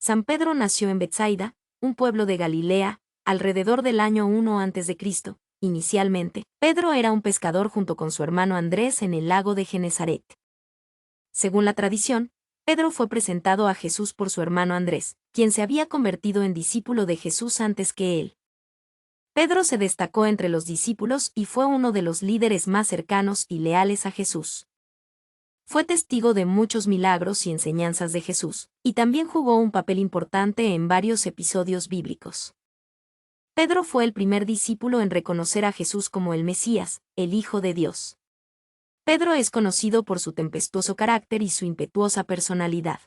San Pedro nació en Betsaida, un pueblo de Galilea, alrededor del año 1 a.C. Inicialmente, Pedro era un pescador junto con su hermano Andrés en el lago de Genesaret. Según la tradición, Pedro fue presentado a Jesús por su hermano Andrés, quien se había convertido en discípulo de Jesús antes que él. Pedro se destacó entre los discípulos y fue uno de los líderes más cercanos y leales a Jesús. Fue testigo de muchos milagros y enseñanzas de Jesús, y también jugó un papel importante en varios episodios bíblicos. Pedro fue el primer discípulo en reconocer a Jesús como el Mesías, el Hijo de Dios. Pedro es conocido por su tempestuoso carácter y su impetuosa personalidad.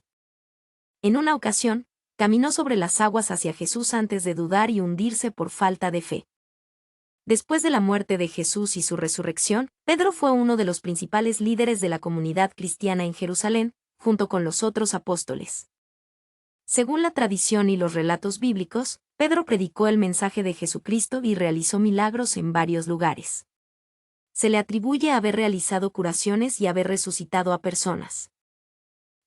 En una ocasión, caminó sobre las aguas hacia Jesús antes de dudar y hundirse por falta de fe. Después de la muerte de Jesús y su resurrección, Pedro fue uno de los principales líderes de la comunidad cristiana en Jerusalén, junto con los otros apóstoles. Según la tradición y los relatos bíblicos, Pedro predicó el mensaje de Jesucristo y realizó milagros en varios lugares. Se le atribuye haber realizado curaciones y haber resucitado a personas.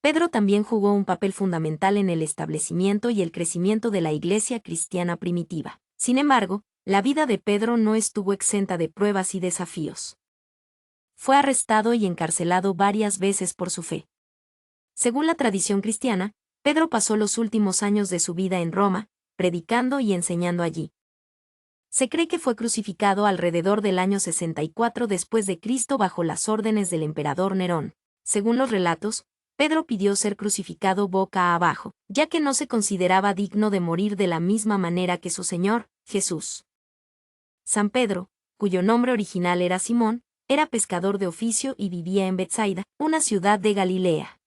Pedro también jugó un papel fundamental en el establecimiento y el crecimiento de la iglesia cristiana primitiva. Sin embargo, la vida de Pedro no estuvo exenta de pruebas y desafíos. Fue arrestado y encarcelado varias veces por su fe. Según la tradición cristiana, Pedro pasó los últimos años de su vida en Roma, predicando y enseñando allí. Se cree que fue crucificado alrededor del año 64 después de Cristo bajo las órdenes del emperador Nerón. Según los relatos, Pedro pidió ser crucificado boca abajo, ya que no se consideraba digno de morir de la misma manera que su Señor, Jesús. San Pedro, cuyo nombre original era Simón, era pescador de oficio y vivía en Betsaida, una ciudad de Galilea.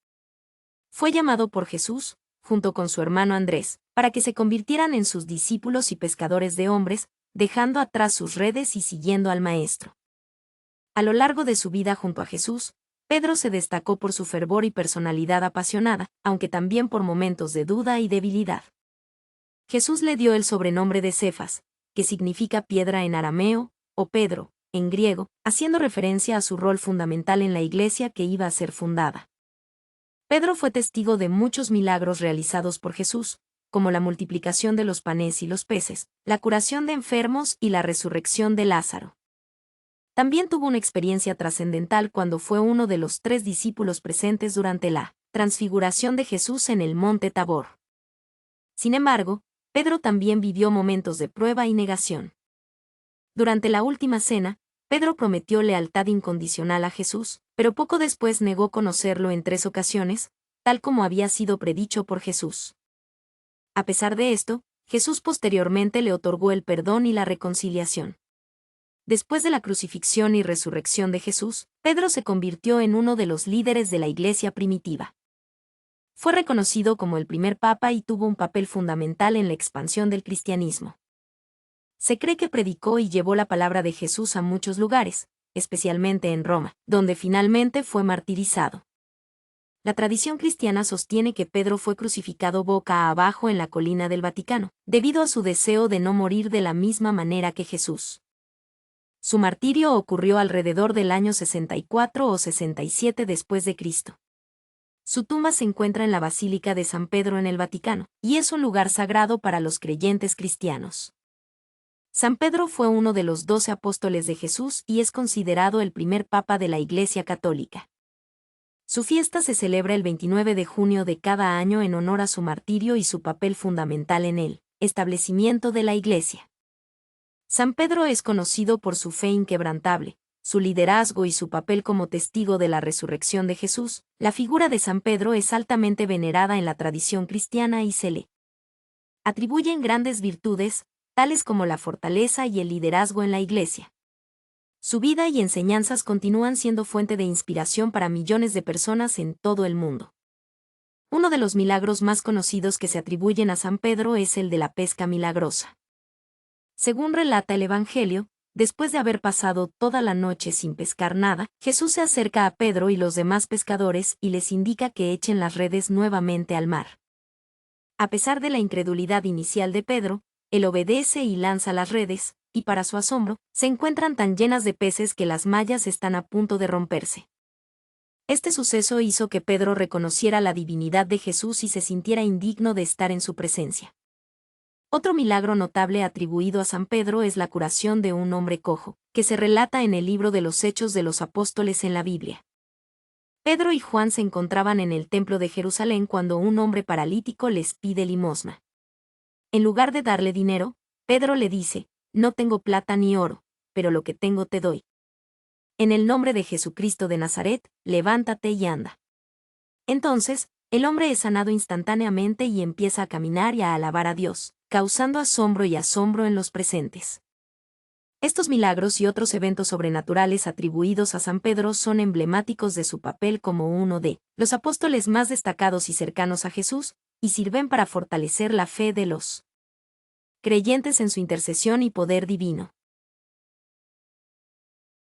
Fue llamado por Jesús, junto con su hermano Andrés, para que se convirtieran en sus discípulos y pescadores de hombres, dejando atrás sus redes y siguiendo al Maestro. A lo largo de su vida junto a Jesús, Pedro se destacó por su fervor y personalidad apasionada, aunque también por momentos de duda y debilidad. Jesús le dio el sobrenombre de Cefas, que significa piedra en arameo, o Pedro, en griego, haciendo referencia a su rol fundamental en la iglesia que iba a ser fundada. Pedro fue testigo de muchos milagros realizados por Jesús, como la multiplicación de los panes y los peces, la curación de enfermos y la resurrección de Lázaro. También tuvo una experiencia trascendental cuando fue uno de los 3 discípulos presentes durante la transfiguración de Jesús en el monte Tabor. Sin embargo, Pedro también vivió momentos de prueba y negación. Durante la última cena, Pedro prometió lealtad incondicional a Jesús, pero poco después negó conocerlo en 3 ocasiones, tal como había sido predicho por Jesús. A pesar de esto, Jesús posteriormente le otorgó el perdón y la reconciliación. Después de la crucifixión y resurrección de Jesús, Pedro se convirtió en uno de los líderes de la iglesia primitiva. Fue reconocido como el primer papa y tuvo un papel fundamental en la expansión del cristianismo. Se cree que predicó y llevó la palabra de Jesús a muchos lugares, especialmente en Roma, donde finalmente fue martirizado. La tradición cristiana sostiene que Pedro fue crucificado boca abajo en la colina del Vaticano, debido a su deseo de no morir de la misma manera que Jesús. Su martirio ocurrió alrededor del año 64 o 67 después de Cristo. Su tumba se encuentra en la Basílica de San Pedro en el Vaticano, y es un lugar sagrado para los creyentes cristianos. San Pedro fue uno de los 12 apóstoles de Jesús y es considerado el primer papa de la Iglesia Católica. Su fiesta se celebra el 29 de junio de cada año en honor a su martirio y su papel fundamental en el establecimiento de la Iglesia. San Pedro es conocido por su fe inquebrantable, su liderazgo y su papel como testigo de la resurrección de Jesús. La figura de San Pedro es altamente venerada en la tradición cristiana y se le atribuyen grandes virtudes, tales como la fortaleza y el liderazgo en la Iglesia. Su vida y enseñanzas continúan siendo fuente de inspiración para millones de personas en todo el mundo. Uno de los milagros más conocidos que se atribuyen a San Pedro es el de la pesca milagrosa. Según relata el Evangelio, después de haber pasado toda la noche sin pescar nada, Jesús se acerca a Pedro y los demás pescadores y les indica que echen las redes nuevamente al mar. A pesar de la incredulidad inicial de Pedro, él obedece y lanza las redes, y para su asombro, se encuentran tan llenas de peces que las mallas están a punto de romperse. Este suceso hizo que Pedro reconociera la divinidad de Jesús y se sintiera indigno de estar en su presencia. Otro milagro notable atribuido a San Pedro es la curación de un hombre cojo, que se relata en el libro de los Hechos de los Apóstoles en la Biblia. Pedro y Juan se encontraban en el templo de Jerusalén cuando un hombre paralítico les pide limosna. En lugar de darle dinero, Pedro le dice: «No tengo plata ni oro, pero lo que tengo te doy. En el nombre de Jesucristo de Nazaret, levántate y anda». Entonces, el hombre es sanado instantáneamente y empieza a caminar y a alabar a Dios, causando asombro en los presentes. Estos milagros y otros eventos sobrenaturales atribuidos a San Pedro son emblemáticos de su papel como uno de los apóstoles más destacados y cercanos a Jesús, y sirven para fortalecer la fe de los creyentes en su intercesión y poder divino.